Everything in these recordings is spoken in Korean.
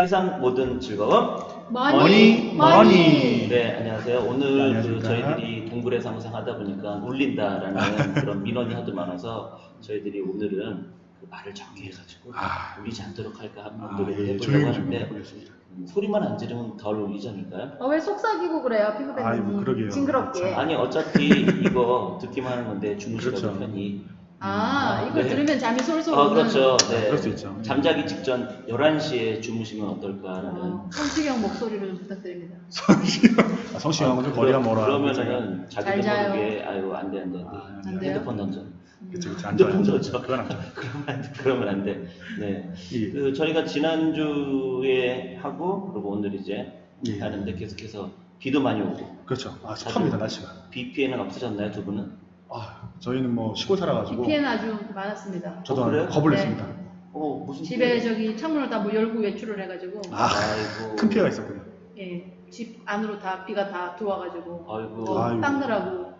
세상 모든 즐거움 머니. 네, 안녕하세요. 오늘 네, 안녕하십니까. 저희들이 동굴의 상상 하다 보니까 울린다라는 그런 민원이 하도 많아서 저희들이 오늘은 그 말을 적게 해가지고 울리지 않도록 할까 한번 노력을 해보려고 조용히 좀 하는데 해보겠습니다. 소리만 안 지르면 덜 울리지 않을까요? 왜 속삭이고 그래요, 피부백님? 아이고, 그러게요. 징그럽게. 아니 어차피 이거 듣기만 하는 건데 주무시라고 그렇죠. 편히 이걸 네. 들으면 잠이 솔솔 오는. 그렇죠. 네. 그럴 수 있죠. 잠자기 직전 11시에 주무시면 어떨까라는 성시경 목소리를 좀 부탁드립니다. 성시경하고 좀 거리가 멀어. 그러면은 자기도 잘 자요. 모르게 아이고 안 돼. 안 돼요? 핸드폰 던져. 그치, 안 핸드폰 좋아요. 던져. 그건 안 좋아. 그러면 안 돼. 네. 예. 그 저희가 지난주에 하고 그리고 오늘 이제 예. 하는데 계속해서 비도 많이 오고 그렇죠. 습합니다, 날씨가. 비 피해는 없으셨나요, 두 분은? 저희는 뭐 시골 살아가지고. BPN 아주 많았습니다. 저도 그래요? 겁을 네. 냈습니다. 무슨 집에 저기 창문을 다 뭐 열고 외출을 해가지고 아이고. 큰 피해가 있었군요. 집 안으로 다 비가 다 들어와가지고 아이고. 아이고. 닦느라고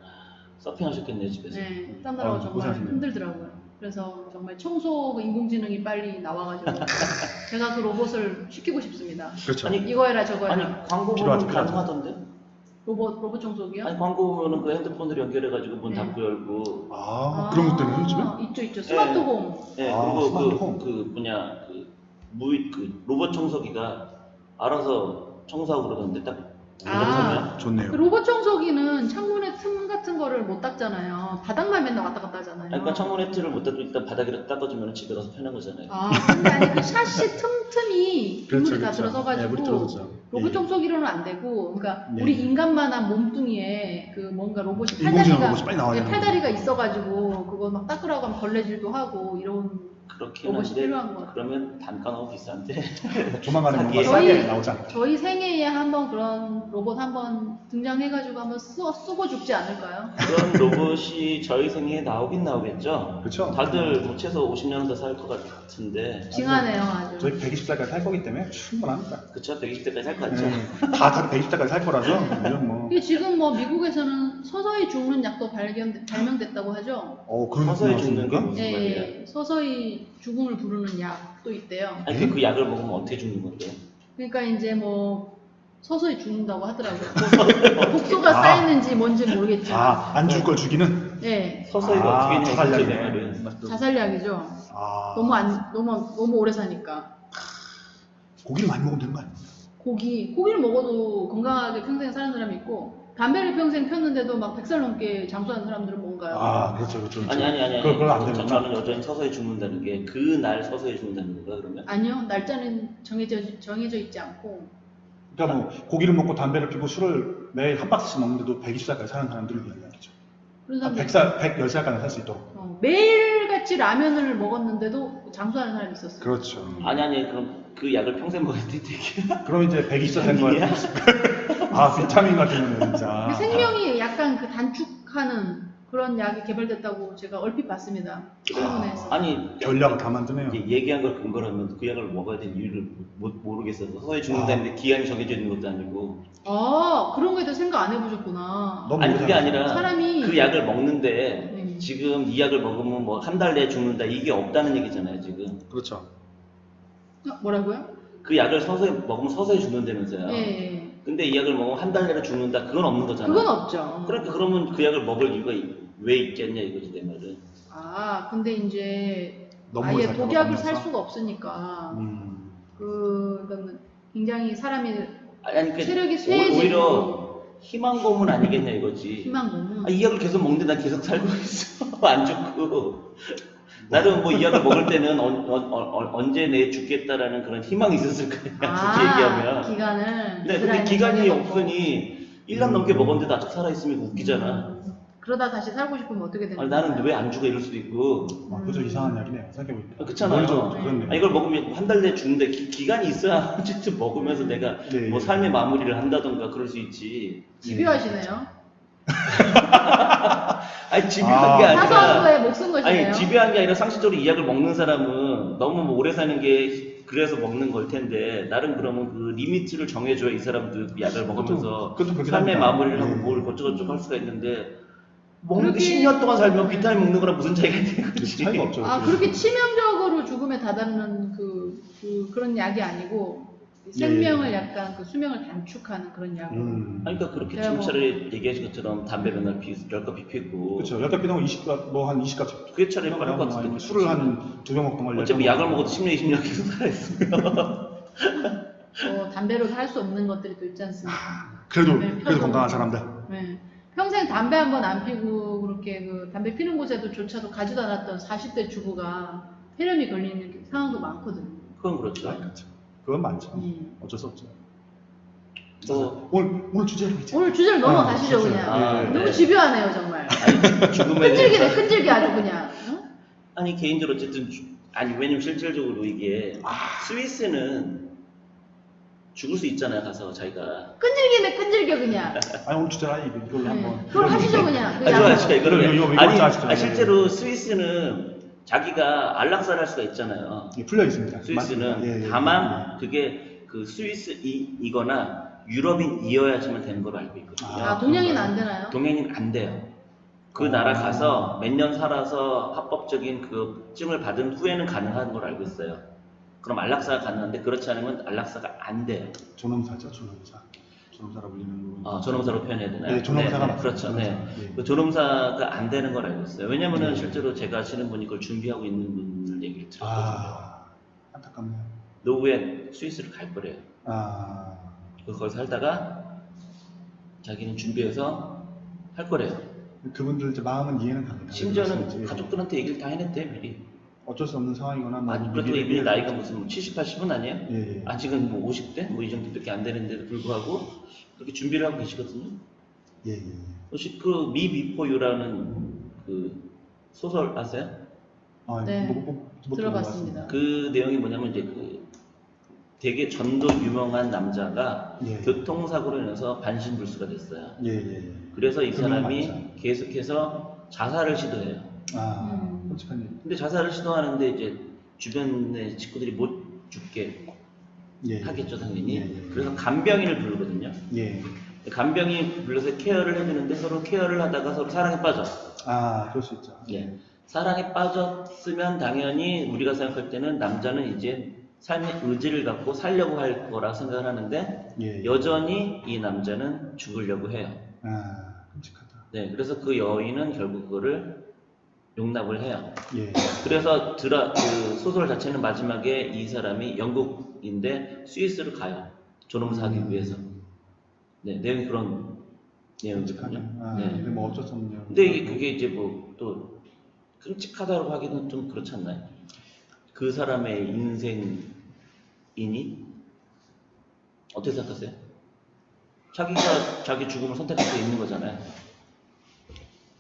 서핑하셨겠네요, 집에서. 닦느라고 아이고, 정말 고생하셨네요. 힘들더라고요. 그래서 정말 청소 인공지능이 빨리 나와가지고 제가 그 로봇을 시키고 싶습니다. 그렇죠. 아니, 이거 해라 저거 아니 해라. 광고 보면 필요하죠. 가능하던데? 로봇 청소기요? 아니 광고 보면은 그 핸드폰으로 연결해가지고 문 네. 닫고 열고. 그런 것도 있나요, 요즘에? 있죠. 스마트홈. 네, 그리고 그 로봇 청소기가 알아서 청소하고 그러던데 딱. 좋네요. 그 로봇 청소기는 창문에 틈 같은 거를 못 닦잖아요. 바닥만 맨날 왔다 갔다 하잖아요. 그러니까 창문에 틀을 못 닫고 일단 바닥이라도 닦아주면 집에 가서 편한 거잖아요. 근데 아니 그 샤시 틈틈이 물이 다 들어서가지고 물이 들어서죠. 로봇 청소기로는 안 되고, 그러니까 네. 우리 인간만한 몸뚱이에 그 뭔가 로봇이 인공지능 로봇이 빨리 나와야 되는 팔다리가 있어가지고 그거 막 닦으라고 하면 벌레질도 하고 이런 그렇긴 로봇이 한데 필요한 것 같아요. 그러면 단가 너무 비싼데. 조만간에 뭔가 저희- 싸게 나오자. 저희 생애에 한번 그런 로봇 한번 등장해가지고 한번 쓰고 죽지 않을까요? 그런 로봇이 저희 생애에 나오긴 나오겠죠. 그렇죠. 다들 뭐 최소 50년은 더 살 것 같은데. 징하네요 아주. 저희 120살까지 살 거기 때문에 충분합니다. 그쵸? 120대까지 살 것 같죠. 다 120살까지 살 거라서 이건 뭐. 이게 지금 뭐 미국에서는 서서히 죽는 약도 발명됐다고 하죠. 그런 서서히 느낌이 죽는 게 나십니까? 무슨 말이에요? 서서히 죽음을 부르는 약도 있대요. 아니 그 약을 먹으면 어떻게 죽는 건데요? 그러니까 이제 뭐 서서히 죽는다고 하더라고요. 독소가 쌓였는지 뭔지 모르겠지만. 안 죽을 걸 죽이는? 네, 서서히가 어떻게 했냐 이거죠, 내 자살약이네. 말은. 자살약이죠. 너무 오래 사니까. 고기를 많이 먹으면 되는 거 아니에요? 고기를 먹어도 건강하게 평생 사는 사람이 있고, 담배를 평생 폈는데도 막 100살 넘게 장수하는 사람들은 뭔가요? 그렇죠. 아니. 그건 안 되는구나. 저는 여전히 서서히 죽는다는 게 그 날 서서히 죽는다는 건가 그러면? 아니요, 날짜는 정해져 있지 않고. 그러니까 뭐 고기를 먹고 담배를 피고 술을 매일 한 박스씩 먹는데도 120살까지 사는 사람들을 위한 이야기죠. 그런 사람들 110살까지 살 수 있도록. 매일같이 라면을 먹었는데도 장수하는 사람이 있었어요. 그렇죠. 아니 그럼 그 약을 평생 먹어야 돼 되게. 그럼 이제 120살 된 거야. 비타민 같은 거는 진짜. 생명이 약간 그 단축하는 그런 약이 개발됐다고 제가 얼핏 봤습니다. 신문에서. 아니 전략을 다 만드네요. 얘기한 걸 근거라면 그 약을 먹어야 되는 이유를 모르겠어서 서서히 죽는다는데 기한이 정해져 있는 것도 아니고. 그런 거에도 생각 안 해보셨구나. 너무 아니 그게 아니라 사람이 그 약을 먹는데 지금 이 약을 먹으면 뭐 한 달 내에 죽는다 이게 없다는 얘기잖아요 지금. 그렇죠. 뭐라고요? 그 약을 서서히 먹으면 서서히 죽는다면서요. 예. 근데 이 약을 먹으면 한 달 내로 죽는다 그건 없는 거잖아요. 그건 없죠. 그러니까 그러면 그 약을 먹을 이유가 왜 있겠냐 이거지 내 말은. 근데 이제 너무 아예 잘 독약을 살 먹으면서? 수가 없으니까 음. 굉장히 사람이 아니 그 체력이 쇠해지고 오히려 희망 고문 아니겠냐 이거지. 희망 고문. 이 약을 계속 먹는데 난 계속 살고 있어. 안 죽고. 나는 뭐 이 약을 먹을 때는 언제 내 죽겠다라는 그런 희망이 있었을 거야. 솔직히 얘기하면. 기간을. 네, 근데 드라이브 기간이 정해놓고. 없으니 1년 넘게 먹었는데 아직 살아있으면 웃기잖아. 그러다 다시 살고 싶으면 어떻게 되는 아니, 거예요? 나는 왜 안 죽어 이럴 수도 있고. 그죠, 이상한 이야기네요. 생각해보니까. 그렇잖아요. 논리적으로 그렇네요. 이걸 먹으면 한 달 내에 죽는데 기간이 있어야 어쨌든 먹으면서 내가 네. 뭐 삶의 마무리를 한다던가 그럴 수 있지. 집요하시네요. 아니 집요한 게 아니라. 사소한 거에 목숨 거시네요. 아니 집요한 게 아니라 상식적으로 이 약을 먹는 사람은 너무 뭐 오래 사는 게 그래서 먹는 걸 텐데 나름 그러면 그 리미트를 정해줘야 이 사람도 그 약을 먹으면서 그것도 그렇게 삶의 합니다. 마무리를 하고 네. 뭘 어쩌고저쩌고 할 수가 있는데 먹는데 그렇게- 10년 동안 살면 비타민 먹는 거랑 무슨 차이가 있는 거지. 차이가 없죠. 그렇게 치명적으로 죽음에 다다르는 그런 약이 아니고 생명을 약간 그 수명을 단축하는 그런 약으로. 아니, 그러니까 그렇게 내가 지금 뭐- 차라리 얘기하신 것처럼 담배 맨날 열값 피우고 그렇죠. 열값 피우면 20값, 뭐한 20값. 그게 차라리 빠를 것 같은데. 술을 한 2병 먹던 걸 어차피 10병 약을 먹고. 먹어도 10년, 20년 계속 살아있으면. 담배로 살 수 없는 것들이 또 있지 않습니까? 그래도 담배를 그래도 펴도- 건강한 사람들. 네. 평생 담배 한 번 안 피고 그렇게 그 담배 피는 곳에도조차도 가지도 않았던 40대 주부가 폐렴이 걸리는 상황도 많거든요. 그건 그렇죠. 그렇죠. 그건 많죠. 음. 어쩔 수 없죠. 또 오늘 주제로 이제. 오늘 주제를 넘어가시죠 주제. 그냥. 아, 너무 네. 집요하네요 정말. 아니, 죽음에 끈질기네 대해서 끈질기 아주 그냥. 어? 아니 개인적으로 어쨌든 아니 왜냐면 실질적으로 이게 스위스는 죽을 수 있잖아요 가서 자기가. 끈질기네 끈질겨 그냥. 아니 오늘 주제가 이걸로 네. 한번. 그걸 하시죠 그냥. 아, 좋아요, 좋아요. 이거를 이거 아니, 이거 아시죠? 실제로 스위스는 자기가 안락사를 할 수가 있잖아요. 예, 풀려 있습니다. 스위스는 맞습니다. 예, 예, 다만 그게 그 스위스이거나 유럽인이어야지만 되는 걸로 알고 있거든요. 아 동양인 안 되나요? 동양인 안 돼요. 그 나라 가서 몇 년 살아서 합법적인 그 증을 받은 후에는 가능한 걸 알고 있어요. 그럼 안락사가 가능한데 그렇지 않으면 안락사가 안 돼요. 존엄사죠, 존엄사. 존엄사라 불리는 거. 아, 존엄사로 표현해야 되나요? 네, 존엄사가 네, 맞습니다. 그렇죠. 네. 존엄사. 예. 그 존엄사가 안 되는 걸 알고 있어요. 왜냐면은 네. 실제로 제가 아시는 분이 그걸 준비하고 있는 분들 얘기를 들었거든요. 아, 안타깝네요. 노후에 스위스를 갈 거래요. 아, 거기서 살다가 자기는 준비해서 할 거래요. 그분들 이제 마음은 이해는 갑니다. 심지어는 그래서 이제 가족들한테 얘기를 다 해냈대 미리. 어쩔 수 없는 상황이거나 뭐 아니 그렇다고 이분이 나이가 무슨 70, 80은 아니에요? 예, 예. 아직은 뭐 50대? 뭐 이 정도밖에 안 되는데도 불구하고 그렇게 준비를 하고 계시거든요. 예, 예. 혹시 그 미 비포 유라는 그 소설 아세요? 아, 네, 못 들어봤습니다. 그 내용이 뭐냐면 이제 그 되게 전도 유명한 남자가 예. 교통사고로 인해서 반신불수가 됐어요. 예, 예. 그래서 이 그건 사람이 맞죠. 계속해서 자살을 시도해요. 아, 끔찍한 일. 근데 자살을 시도하는데 이제 주변의 친구들이 못 죽게 예, 하겠죠 당연히. 예, 예. 그래서 간병인을 부르거든요. 예. 간병인 불러서 케어를 해주는데 서로 케어를 하다가 서로 사랑에 빠져. 아, 그럴 수 있죠. 예. 사랑에 빠졌으면 당연히 우리가 생각할 때는 남자는 이제 삶의 의지를 갖고 살려고 할 거라 생각을 하는데 예. 여전히 이 남자는 죽으려고 해요. 아, 끔찍하다. 네, 그래서 그 여인은 결국 그거를 용납을 해요. 예. 그래서 그 소설 자체는 마지막에 이 사람이 영국인데 스위스를 가요. 존엄사 하기 위해서. 네, 내용이 그런 내용이거든요. 끔찍하네. 아, 네. 근데 뭐 어쩔 수 없네요. 근데 그게 이제 뭐 또 끔찍하다고 하기는 좀 그렇지 않나요? 그 사람의 인생이니 어떻게 생각하세요? 자기가 자기 죽음을 선택할 수 있는 거잖아요.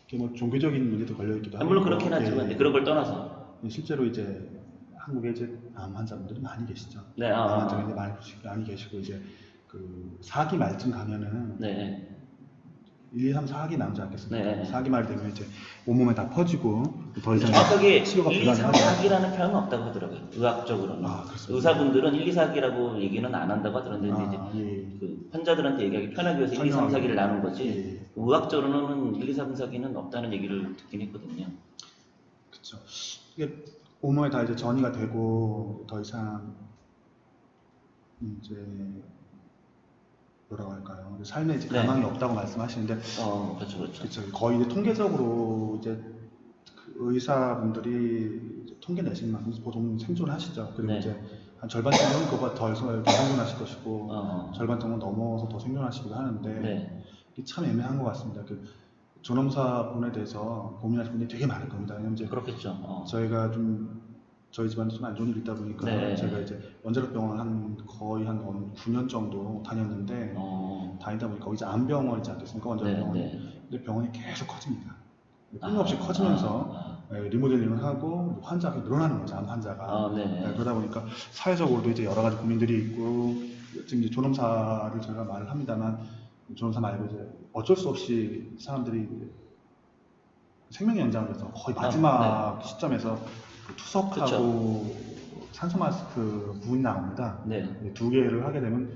이게 뭐 종교적인 문제도 걸려있기도 하고. 물론 그렇긴 예, 하지만 예. 그런 걸 떠나서 실제로 이제 한국에 이제 암 환자분들이 많이 계시죠. 네, 암 환자분들이 많이 계시고 이제 그 4기 말쯤 가면은 네, 1, 2, 3, 4기 남지 않겠습니까? 네. 4기 말 되면 이제 온몸에 다 퍼지고 더 이상 정확하게 치료가 1, 2, 3, 불가능하죠. 4기라는 표현은 없다고 하더라고요. 의학적으로는. 아, 그렇습니까? 의사분들은 1, 2, 4기라고 얘기는 안 한다고 하더라고요. 근데 아, 이제 예. 그 환자들한테 얘기하기 편하기 위해서 1, 2, 3, 4기를 나눈 거지. 예. 의학적으로는 1, 2, 3, 4기는 없다는 얘기를 듣긴 했거든요. 그렇죠. 이게 온몸에 다 이제 전이가 되고 더 이상 이제 뭐라고 할까요? 삶에 이제 네. 가망이 없다고 말씀하시는데 그렇죠, 그렇죠. 그렇죠. 거의 이제 통계적으로 이제 그 의사분들이 이제 통계 내신 만큼 보통 생존하시죠. 그리고 네. 이제 한 절반 정도는 그거보다 더 생존하실 것이고 어. 절반 정도 넘어서 더 생존하시기도 하는데 네. 이게 참 애매한 것 같습니다. 그 존엄사분에 대해서 고민하시는 분이 되게 많을 겁니다. 왜냐면 이제 그렇겠죠. 저희가 좀 저희 집안에 좀 안 좋은 일이 있다 보니까 네. 제가 이제 원자력병원 거의 한 9년 정도 다녔는데 다니다 보니까 이제 암병원이지 않겠습니까? 원자력병원이. 네, 네. 근데 병원이 계속 커집니다. 끊임없이 커지면서 리모델링을 하고 환자가 늘어나는 거죠, 암 환자가. 네. 그러다 보니까 사회적으로도 이제 여러 가지 고민들이 있고 지금 이제 존엄사를 제가 말을 합니다만 존엄사 말고 이제 어쩔 수 없이 사람들이 생명 연장을 해서 거의 마지막 시점에서 그 투석하고 산소 마스크 부분이 나옵니다. 네. 두 개를 하게 되면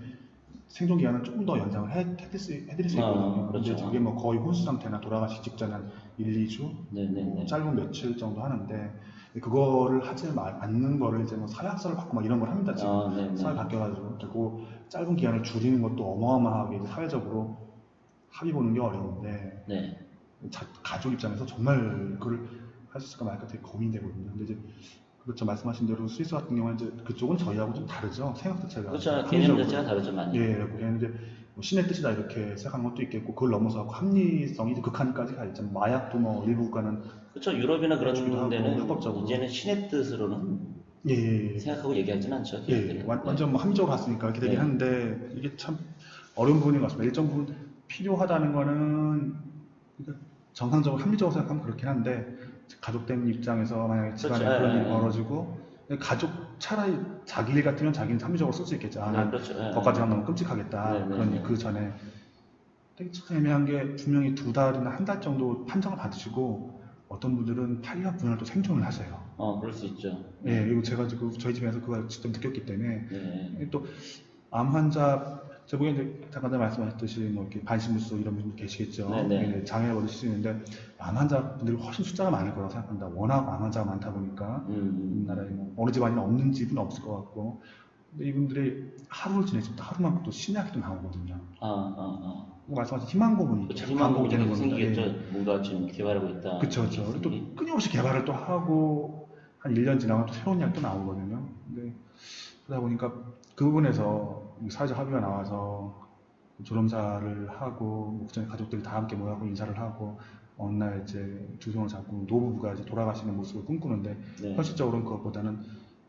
생존 기간은 조금 더 연장을 해드릴 수 있거든요. 그렇죠. 근데 그게 뭐 거의 혼수 상태나 돌아가시기 직전에 한 1, 2주, 네, 네, 네. 짧은 며칠 정도 하는데 그거를 하지 않는 거를 이제 뭐 사회학설을 받고 막 이런 걸 합니다 지금. 네네. 사회 바뀌어가지고 그리고 짧은 기간을 줄이는 것도 어마어마하게 이제 사회적으로 합의 보는 게 어려운데 네. 가족 입장에서 정말 그걸 할 수 있을까 말까 되게 고민되거든요. 근데 이제 그렇죠 말씀하신 대로 스위스 같은 경우는 이제 그쪽은 저희하고 좀 다르죠 생각 자체가. 그렇죠. 개념 자체가 다르죠, 많이. 예, 그냥 이제 뭐 신의 뜻이다 이렇게 생각하는 것도 있겠고 그걸 넘어서 합리성이 이제 극한까지 가 있잖아요. 마약도 뭐 일부 국가는 그렇죠. 유럽이나 주기도 하고, 그런 데는 합법적으로. 이제는 신의 뜻으로는 예, 생각하고 얘기하지는 않죠. 예, 걔네들은. 완전 뭐 합리적으로 봤으니까 이렇게 되긴 네. 하는데 이게 참 어려운 부분인 것 같습니다. 일정 부분 필요하다는 거는 그러니까 정상적으로 합리적으로 생각하면 그렇긴 한데 가족된 입장에서 만약에 집안에 그렇죠. 그런 예, 일이 예. 벌어지고 가족 차라리 자기 일 같으면 자기는 합리적으로 쓸 수 있겠죠. 아, 네, 난 그렇죠. 예, 거기까지 예. 하면 너무 끔찍하겠다. 네, 네, 그러니 네. 그 전에 되게 참 애매한 게 분명히 2달이나 한 달 정도 판정을 받으시고 어떤 분들은 8년, 9년을 또 생존을 하세요. 그럴 수 있죠. 예, 그리고 제가 지금 저희 집에서 그걸 직접 느꼈기 때문에 네. 또 암 환자 제 보기엔 이제 잠깐 전에 말씀하셨듯이 뭐 이렇게 반신불수 이런 분 계시겠죠. 네네. 예, 장애를 얻으실 수 있는데 암 환자분들이 훨씬 숫자가 많을 거라고 생각합니다. 워낙 암 환자가 많다 보니까 우리나라에 뭐 어느 집안이나 없는 집은 없을 것 같고 근데 이분들이 하루를 지내실 때 하루만 또 신약이 또 나오거든요. 말씀하신 희망 고문이 그렇죠. 계속 희망 반복이 고문이 되는 겁니다. 생기겠죠. 예. 뭔가 지금 개발하고 있다. 그쵸, 그쵸. 그리고 또 끊임없이 개발을 또 하고 한 1년 지나면 또 새로운 약도 나오거든요. 근데 그러다 보니까 그 부분에서 사회적 합의가 나와서 조nom사를 하고 뭐 그전에 가족들이 다 함께 모여서 인사를 하고 어느 날 이제 두 손을 잡고 노부부가 이제 돌아가시는 모습을 꿈꾸는데 네. 현실적으로는 그것보다는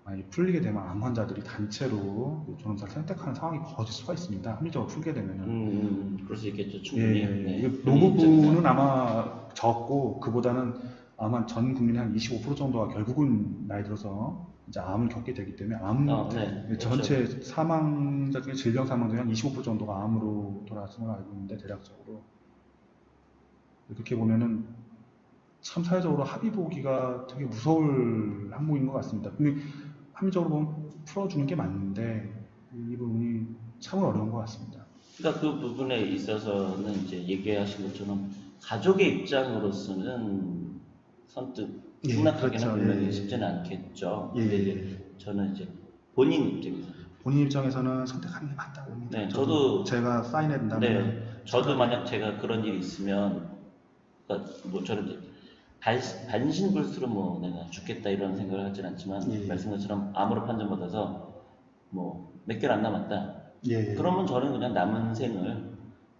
만약에 풀리게 되면 암 환자들이 단체로 조nom사를 선택하는 상황이 벌어질 수가 있습니다. 합리적으로 풀게 되면은. 그럴 수 있겠죠. 예, 충분히. 예. 네. 이거 노부부는 아마 적고 그보다는 아마 전 국민의 한 25% 정도가 결국은 나이 들어서 이제 암을 겪게 되기 때문에 네. 전체 사망자 중에 질병 사망 중에 한 25% 정도가 암으로 돌아가시는 걸 알고 있는데 대략적으로 그렇게 보면은 참 사회적으로 합의 보기가 되게 무서울 항목인 것 같습니다. 근데 합리적으로 보면 풀어주는 게 맞는데 이 부분이 참 어려운 것 같습니다. 그러니까 그 부분에 있어서는 이제 얘기하신 것처럼 가족의 입장으로서는 선뜻 예, 승낙하기는 그렇죠. 분명히 예. 쉽지는 않겠죠. 예, 근데 예. 이제 저는 이제 본인 입장에서 본인 입장에서는 선택하는 게 맞다고 봅니다. 네, 저도 제가 사인해야 된다면 네, 저도 만약 제가 그런 일이 있으면 그러니까 뭐 저는 이제 반신불수로 뭐 내가 죽겠다 이런 생각을 하진 않지만 예. 말씀한 것처럼 암으로 판정받아서 뭐 몇 개월 안 남았다. 예. 그러면 저는 그냥 남은 생을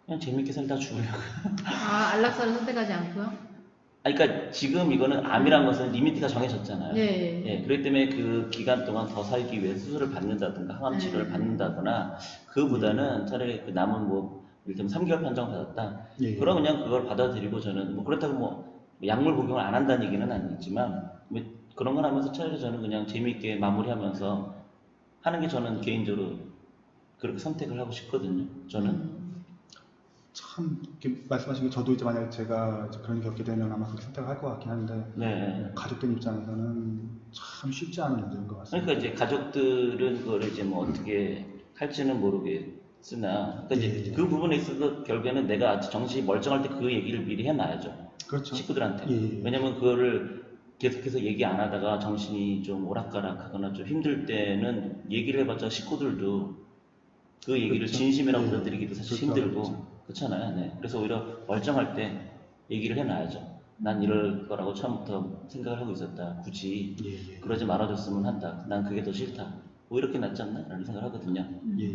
그냥 재밌게 살다 죽으려고. 안락사를 선택하지 않고요? 그러니까 지금 이거는 암이란 것은 리미트가 정해졌잖아요. 예. 예, 그렇기 때문에 그 기간 동안 더 살기 위해 수술을 받는다든가 항암 치료를 받는다거나 그보다는 차라리 그 남은 뭐 예를 들면 3개월 판정 받았다. 예. 그럼 그냥 그걸 받아들이고 저는 뭐 그렇다고 뭐 약물 복용을 안 한다는 얘기는 아니지만 뭐 그런 걸 하면서 차라리 저는 그냥 재미있게 마무리하면서 하는 게 저는 개인적으로 그렇게 선택을 하고 싶거든요. 저는. 참 이렇게 말씀하신 게 저도 이제 만약에 제가 이제 그런 일 겪게 되면 아마 그렇게 선택을 할 것 같긴 한데 네. 가족들 입장에서는 참 쉽지 않은 문제인 것 같습니다. 그러니까 이제 가족들은 그거를 이제 뭐 어떻게 할지는 모르겠으나, 그러니까 이제 예. 그 부분에 있어서 결국에는 내가 정신이 멀쩡할 때 그 얘기를 미리 해놔야죠. 그렇죠. 식구들한테. 예. 왜냐면 그거를 계속해서 얘기 안 하다가 정신이 좀 오락가락하거나 좀 힘들 때는 얘기를 해봤자 식구들도 그 얘기를 그렇죠. 진심이라고 예. 받아들이기도 사실 그렇죠. 힘들고 그렇죠. 그렇잖아요. 네. 그래서 오히려 멀쩡할 때 얘기를 해놔야죠. 난 이럴 거라고 처음부터 생각을 하고 있었다. 굳이 예. 그러지 말아줬으면 한다. 난 그게 더 싫다. 뭐 이렇게 낫지 않나? 라는 생각을 하거든요. 예.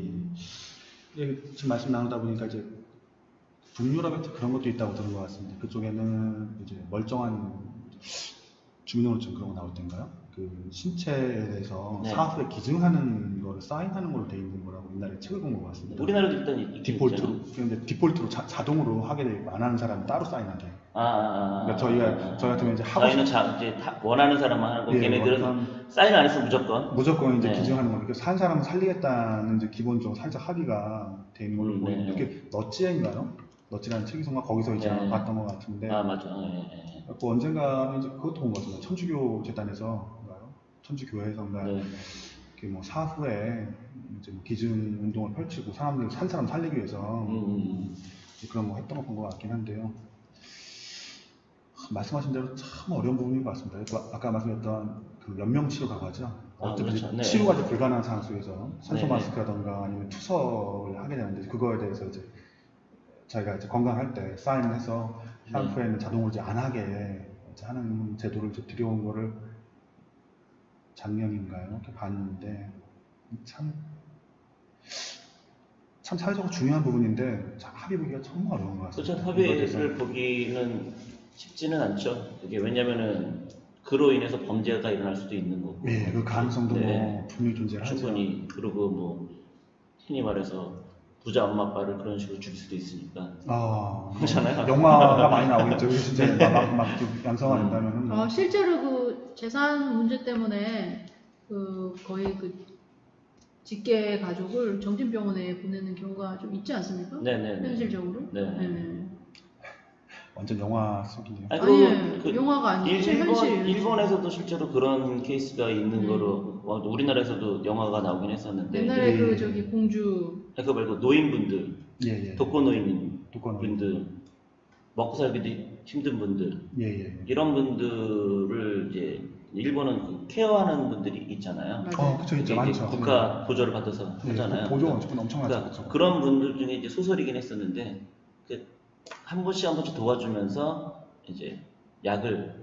예. 지금 말씀 나누다 보니까 이제 북유럽에 그런 것도 있다고 들은 것 같습니다. 그쪽에는 이제 멀쩡한 주민등록증 그런 거 나올 때인가요? 그 신체에 대해서 네. 사후에 기증하는 거를 사인하는 걸로 돼 있는 거라고 옛날에 책을 본 것 같습니다. 우리나라도 일단 있긴 디폴트로. 있잖아요. 근데 디폴트로 자동으로 하게 되고 안 하는 사람은 따로 사인하게. 그러니까 저희 같으면 이제 하고 저희는 이제 원하는 사람만 하고 예, 걔네들은 어떤- 사인 안 했으면 무조건 이제 네. 기증하는 거니까 산 사람을 살리겠다는 이제 기본적으로 살짝 합의가 돼 있는 걸로 보이는데 네. 그게 너찌인가요? 너찌라는 책에서가 거기서 이제 네. 봤던 것 같은데 맞아. 그 언젠가는 이제 그것도 본 것 같습니다. 천주교 재단에서인가요? 천주교회에서인가 네. 이렇게 뭐 사후에 이제 뭐 기증 운동을 펼치고 사람들 산 사람 살리기 위해서 그런 거 했던 거 본 것 같긴 한데요. 참 말씀하신 대로 참 어려운 부분인 것 같습니다. 아까 말씀드렸던 그 연명 치료라고 하죠. 어차피 그렇죠. 네. 치료가 이제 불가능한 상황 속에서 산소 네. 마스크라던가 아니면 투석을 하게 되는데 그거에 대해서 이제 자기가 이제 건강할 때 사인을 해서 향 네. 후에는 자동으로 이제 안 하게 이제 하는 제도를 이제 들여온 거를 작년인가요? 이렇게 봤는데 참 사회적으로 중요한 부분인데 참 합의 보기가 정말 어려운 것 같습니다. 그렇죠. 이거에 대해서. 합의를 보기는 쉽지는 않죠. 그게 왜냐면은 그로 인해서 범죄가 일어날 수도 있는 거고. 예, 그 가능성도 네. 뭐 분명히 존재하죠. 충분히. 그리고 뭐 흔히 말해서 부자 엄마 아빠를 그런 식으로 죽일 수도 있으니까. 그렇잖아요. 영화가 많이 나오겠죠. 그게 진짜 막 양성화된다면은. 실제로 그 재산 문제 때문에 그 거의 그 직계 가족을 정신병원에 보내는 경우가 좀 있지 않습니까? 네네네. 현실적으로. 네. 완전 영화 속이네요. 아니, 아니, 그 영화가 아니고 현실. 일본에서도 실제로 그런 케이스가 있는 거로 우리나라에서도 영화가 나오긴 했었는데 옛날에 예. 그 저기 공주 그거 말고 노인분들, 예. 독거노인 독거노인. 분들, 먹고 살기도 힘든 분들 예. 이런 분들을 이제 일본은 그 케어하는 분들이 있잖아요. 맞아요. 그쵸, 있죠. 이게 많죠. 국가 보조를 받아서 예, 하잖아요. 보조가 엄청 많죠. 그러니까 그런 분들 중에 이제 소설이긴 했었는데 한 번씩 도와주면서 이제 약을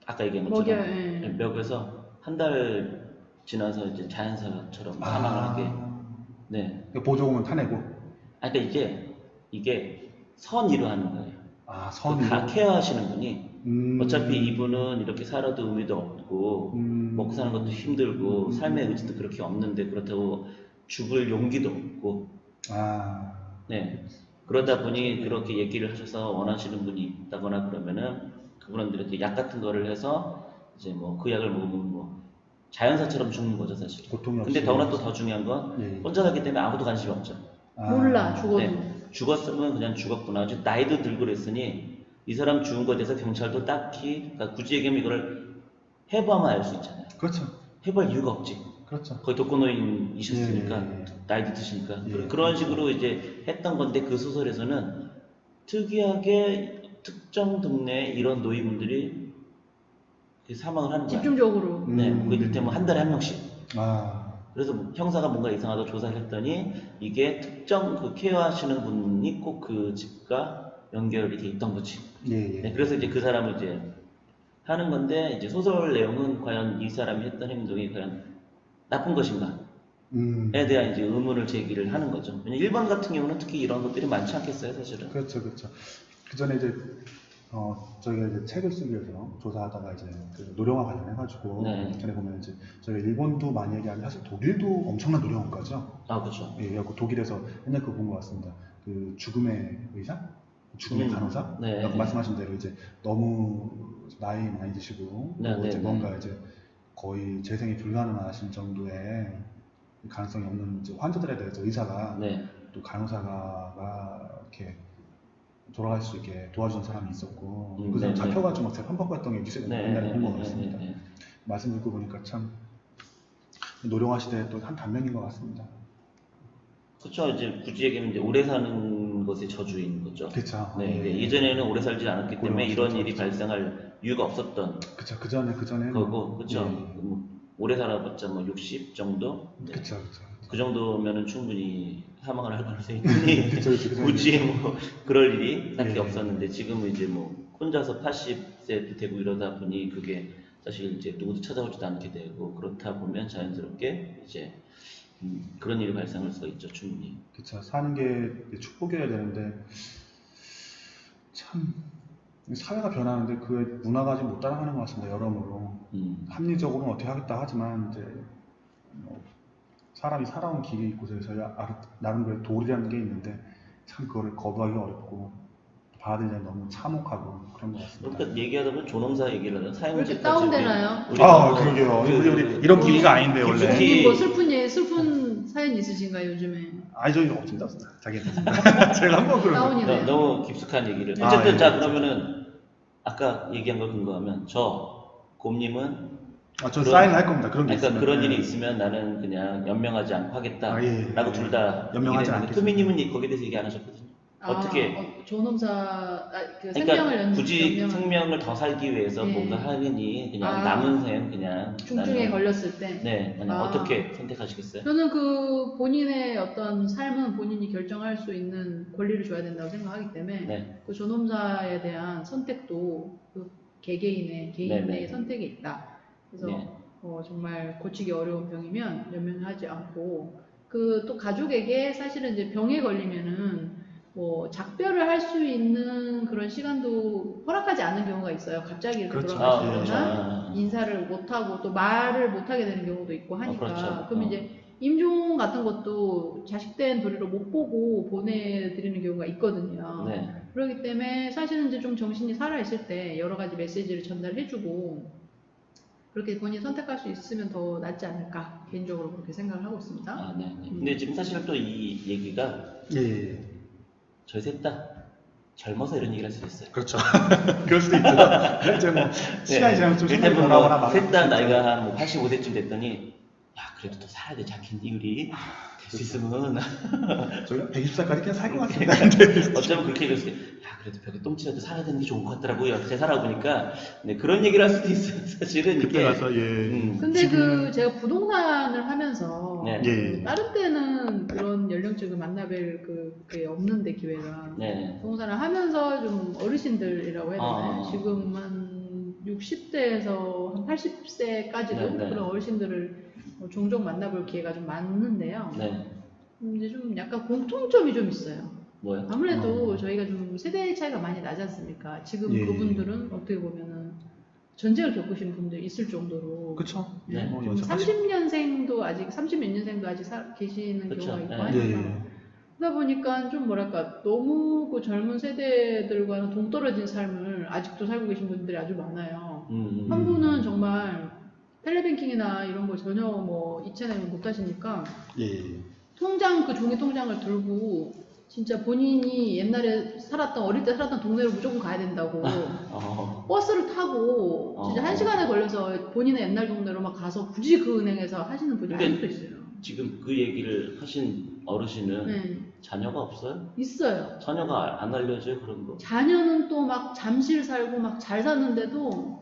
아까 얘기한 것처럼 먹여요. 예. 먹여서 한 달 지나서 이제 자연사처럼 사망을 하게. 네. 보조금은 타내고. 그러니까 이게 선의로 하는 거예요. 선의로. 다 케어하시는 분이 음. 어차피 이분은 이렇게 살아도 의미도 없고 먹고 사는 것도 힘들고 삶의 의지도 그렇게 없는데 그렇다고 죽을 용기도 없고 네 그러다 보니 그렇게 얘기를 하셔서 원하시는 분이 있다거나 그러면은 그분들한테 약 같은 거를 해서 이제 뭐 그 약을 먹으면 뭐 자연사처럼 죽는 거죠 사실. 고통이 없이. 근데 더구나 또 더 중요한 건 예. 혼자 살기 때문에 아무도 관심이 없죠. 몰라 죽어도. 네, 죽었으면 그냥 죽었구나. 아주 나이도 들고 그랬으니 이 사람 죽은 거에 대해서 경찰도 딱히 그러니까 굳이 얘기하면 이거를 해봐야만 알 수 있잖아요. 그렇죠. 해볼 이유가 없지. 그렇죠. 거의 독거노인이셨으니까 예. 나이도 드시니까 예. 그런 식으로 이제 했던 건데 그 소설에서는 특이하게 특정 동네에 이런 노인분들이 사망을 하는 거예요. 집중적으로. 네, 그 이를테면 한 달에 한 명씩. 그래서 형사가 뭔가 이상하다 조사를 했더니 이게 특정 그 케어하시는 분이 꼭 그 집과 연결이 돼 있던 거지. 예. 네, 그래서 이제 그 사람을 이제 하는 건데 이제 소설 내용은 과연 이 사람이 했던 행동이 과연 나쁜 것인가에 대한 이제 의문을 제기를 하는 거죠. 왜냐면 일본 같은 경우는 특히 이런 것들이 많지 않겠어요, 사실은. 그렇죠. 그 전에 이제 저희가 이제 책을 쓰기 위해서 조사하다가 이제 그 노령화 관련해가지고 네. 전에 보면 이제 저희가 일본도 많이 얘기하는데 사실 독일도 엄청난 노령화까죠. 그렇죠. 예, 그 독일에서 옛날 그거 본 것 같습니다. 그 죽음의 의사, 죽음의 간호사, 네. 말씀하신 대로 이제 너무 나이 많이 드시고 네, 또 이제 네, 뭔가 이제 거의 재생이 불가능하신 정도의 가능성이 없는 이제 환자들에 대해서 의사가 네. 또 간호사가 이렇게 돌아갈 수 있게 도와주는 사람이 있었고 그 사람 네, 잡혀가지고 막 재판받았던 게 뉴스에 옛날에 본 것 같습니다. 네. 말씀 듣고 보니까 참 노령화 시대의 또 한 단면인 것 같습니다. 그렇죠. 이제 굳이 얘기하면 이제 오래 사는 것의 저주인 거죠. 그렇죠. 네, 예. 예전에는 오래 살지 않았기 때문에 그렇죠, 이런 일이 그렇죠. 발생할 이유가 없었던 그쵸, 그 전에는 거고, 그렇죠. 예. 오래 살아봤자 뭐 60 정도. 네. 그쵸. 그 정도면은 충분히 사망을 할 가능성이 있으니 그쵸. 굳이 뭐 그럴 일이 딱히 예. 없었는데 지금은 이제 뭐 혼자서 80세도 되고 이러다 보니 그게 사실 이제 누구도 찾아오지도 않게 되고 그렇다 보면 자연스럽게 이제 그런 일이 발생할 수가 있죠, 충분히. 그쵸. 사는 게 축복이어야 되는데 참 사회가 변하는데 그 문화가 아직 못 따라가는 것 같습니다. 여러모로 합리적으로는 어떻게 하겠다 하지만 이제 사람이 살아온 길이 있고 저희가 나름대로 도리라는 게 있는데 참 그거를 거부하기 어렵고 받아들이기 너무 참혹하고 그런 것 같습니다. 그러니까 얘기하다 보면 존엄사 얘기를 하면 왜 이렇게 사형제까지 다운되나요? 그러게요. 우리 이런 기미가 아닌데 원래. 깊숙이 뭐 슬픈 사연 있으신가요 요즘에? 저희 없습니다. 자기는 제가 한번 그러면 다운이네요. 너무 깊숙한 얘기를. 어쨌든 예. 자 그러면은 아까 얘기한 걸 근거하면 저 곰님은 저 사인을 할 겁니다. 그런 게 그러니까 있으면. 그런 네. 일이 있으면 나는 그냥 연명하지 않고 하겠다라고 예. 둘 다 연명하지 얘기했는데 않겠습니다. 토미님은 거기에 대해서 얘기 안 하셨거든요. 어떻게 존엄사 그 그러니까 생명을 굳이 연명한 생명을 더 살기 위해서 네. 뭔가 하느니 그냥 아. 남은 셈 그냥 중증에 나는- 걸렸을 때 네 그냥 아. 어떻게 선택하시겠어요? 저는 그 본인의 어떤 삶은 본인이 결정할 수 있는 권리를 줘야 된다고 생각하기 때문에 네. 그 존엄사에 대한 선택도 그 개개인의 개인의 네네. 선택이 있다. 그래서 네. 정말 고치기 어려운 병이면 연명하지 않고 그 또 가족에게 사실은 이제 병에 걸리면은 뭐 작별을 할 수 있는 그런 시간도 허락하지 않는 경우가 있어요. 갑자기 이렇게 그렇죠. 돌아가시거나 그렇죠. 아. 인사를 못하고 또 말을 못하게 되는 경우도 있고 하니까 그렇죠. 그럼 이제 임종 같은 것도 자식된 도리로 못 보고 보내드리는 경우가 있거든요. 네. 그렇기 때문에 사실은 이제 좀 정신이 살아있을 때 여러 가지 메시지를 전달해주고 그렇게 본인이 선택할 수 있으면 더 낫지 않을까 개인적으로 그렇게 생각을 하고 있습니다. 아, 네. 네. 근데 지금 사실 또 이 얘기가 예. 저희 셋 다 젊어서 이런 얘기를 할 수도 있어요. 그렇죠. 그럴 수도 있죠. 이제 뭐 시간이 지나면 좀 생각이 일단 변하거나 뭐 막. 셋 다 나이가 한 85세쯤 됐더니 야 그래도 더 살아야 되지 않겠니 우리 될 수 있으면 저희가 120살까지 그냥 살 것 같습니다. 어쩌면 그렇게 얘기했을 때 야 그래도 벽에 똥치라도 살아야 되는 게 좋은 것 같더라고요. 제가 살아보니까 네, 그런 얘기를 할 수도 있어요. 사실은 그때 이게 가서 예. 근데 그 제가 부동산을 하면서 네. 예. 다른 때는 그런 연령층을 만나뵐 그게 없는데 기회가 네. 부동산을 하면서 좀 어르신들이라고 해야 되나요? 아. 지금 한 60대에서 한 80세까지도 네, 네. 그런 어르신들을 종종 만나볼 기회가 좀 많은데요. 네. 이제 좀 약간 공통점이 좀 있어요. 뭐요? 아무래도 저희가 좀 세대 차이가 많이 나지 않습니까? 지금 예. 그분들은 어떻게 보면은 전쟁을 겪으신 분들 있을 정도로 그쵸. 네. 뭐 좀 연세 30년생도 아직 30몇 년생도 아직 계시는 그쵸. 경우가 있고 네. 하니까 예. 그러다 보니까 좀 뭐랄까 너무 그 젊은 세대들과는 동떨어진 삶을 아직도 살고 계신 분들이 아주 많아요. 한 분은 정말 텔레뱅킹이나 이런 거 전혀 뭐 이체는 못 하시니까 예. 통장 그 종이 통장을 들고 진짜 본인이 옛날에 살았던 어릴 때 살았던 동네로 무조건 가야 된다고 버스를 타고 진짜 1시간에 걸려서 본인의 옛날 동네로 막 가서 굳이 그 은행에서 하시는 분이 근데 아직도 있어요. 지금 그 얘기를 하신 어르신은 네. 자녀가 없어요? 있어요. 자녀가 안 알려줘요 그런 거? 자녀는 또 막 잠실 살고 막 잘 사는데도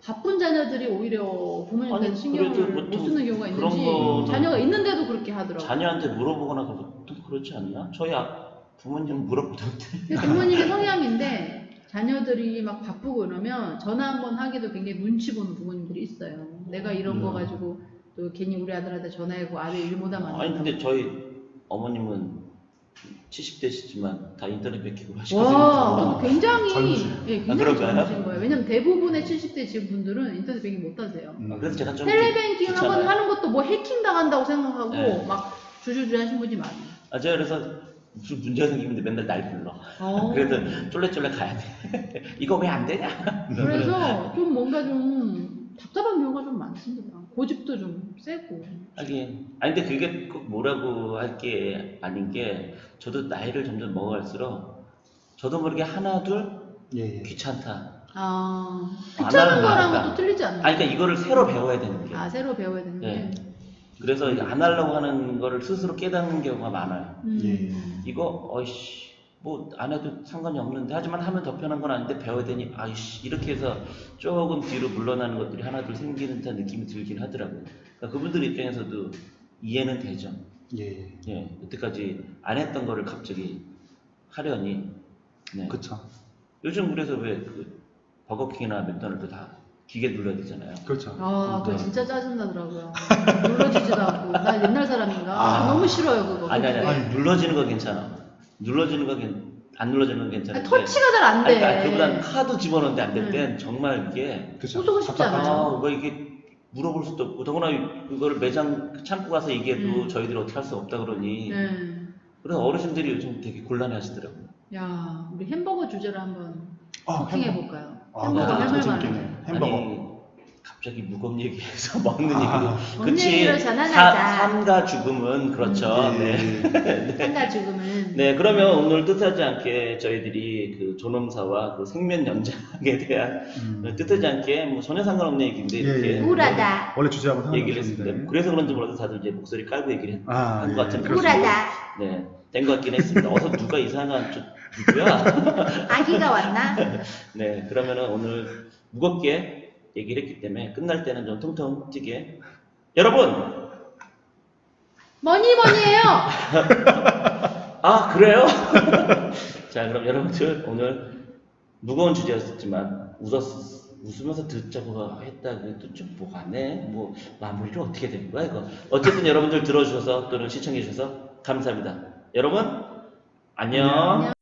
바쁜 자녀들이 오히려 부모님한테 아니, 신경을 그래도 못 보통 쓰는 경우가 그런 있는지 거는 자녀가 있는데도 그렇게 하더라고요. 자녀한테 물어보거나 보통 그렇지 않나? 저희 부모님 물어보던데. 근데 부모님의 성향인데 자녀들이 막 바쁘고 이러면 전화 한번 하기도 굉장히 눈치 보는 부모님들이 있어요. 내가 이런 거 가지고 또 괜히 우리 아들한테 전화하고 아들 일 못하면 안 아니 된다고. 근데 저희 어머님은 70대시지만 다 인터넷 베킹으로 하시거든요. 와, 굉장히 젊으시네. 예, 아, 굉장히 그런가요? 젊으신 거예요. 왜냐면 대부분의 70대 지금 분들은 인터넷 뱅킹 못 하세요. 그래서 제가 좀 텔레뱅킹 한번 귀찮아요. 하는 것도 뭐 해킹 당한다고 생각하고 네. 막 주저주저 하신 분이 많아요. 제가 그래서 무슨 문제가 생기는데 맨날 날 불러. 그래도 쫄래쫄래 가야 돼. 이거 왜 안 되냐? 그래서 좀 뭔가 좀 답답한 경우가 좀 많습니다. 고집도 좀 세고. 하긴. 아니 근데 그게 꼭 뭐라고 할 게 아닌 게 저도 나이를 점점 먹어갈수록 저도 모르게 하나 둘 예. 귀찮다. 아, 안 귀찮은 하는 거랑은 거니까. 또 틀리지 않나요? 아니 그러니까 이거를 새로 배워야 되는 게. 새로 배워야 되는 게. 네. 그래서 안 하려고 하는 거를 스스로 깨닫는 경우가 많아요. 예. 이거 어이씨 뭐 안 해도 상관이 없는데 하지만 하면 더 편한 건 아닌데 배워야 되니 아이씨 이렇게 해서 조금 뒤로 물러나는 것들이 하나 둘 생기는 듯한 느낌이 들긴 하더라고요. 그러니까 그분들 입장에서도 이해는 되죠. 예. 예, 여태까지 안 했던 거를 갑자기 하려니. 네. 그쵸. 요즘 그래서 왜 그 버거킹이나 맥도날드 다 기계 눌러야 되잖아요. 그렇죠. 그거 네. 진짜 짜증나더라고요. 눌러지지도 않고. 나 옛날 사람인가? 너무 싫어요, 그거. 아니 그게. 눌러지는 거 괜찮아. 눌러지는 거 안 눌러지는 건 괜찮은데. 터치가 잘 안 돼. 아니, 그보단 카드 집어넣는데 안 될 땐 정말 이게 그쵸. 쏘고 싶지 않아요. 뭐 이게 물어볼 수도 없고 더구나 이거를 매장 창고 가서 얘기해도 저희들이 어떻게 할 수 없다 그러니 그래서 어르신들이 요즘 되게 곤란해 하시더라고요. 야, 우리 햄버거 주제로 한번 햄버거. 해볼까요? 아, 햄버거 햄버거 할말 재밌겠네. 많은데. 햄버거. 아니, 갑자기 무거운 얘기에서 먹는 얘기로. 먹는 그치. 얘기로 전환하자. 삶과 죽음은 그렇죠. 네. 삶과 죽음은. 네, 그러면 오늘 뜻하지 않게 저희들이 그 존엄사와 그 생명 연장에 대한 뜻하지 않게 뭐 전혀 상관없는 얘기인데 이렇게 우울하다. 원래 주제하고는 얘기를 했습니다. 그래서 그런지 몰라도 다들 이제 목소리 깔고 얘기를 한 것 같은 우울하다. 네, 된 것 같긴 했습니다. 어서 누가 이상한 누구야? 아기가 왔나? 네, 그러면은 오늘 무겁게 얘기를 했기 때문에 끝날 때는 좀 통통 튀게 여러분! 뭐니뭐니예요. 아 그래요? 자 그럼 여러분들 오늘 무거운 주제였지만 웃으면서 듣자고 했다고 좀 뭐가 안 해? 뭐 마무리를 어떻게 된 거야 이거? 어쨌든 여러분들 들어주셔서 또는 시청해 주셔서 감사합니다. 여러분 안녕.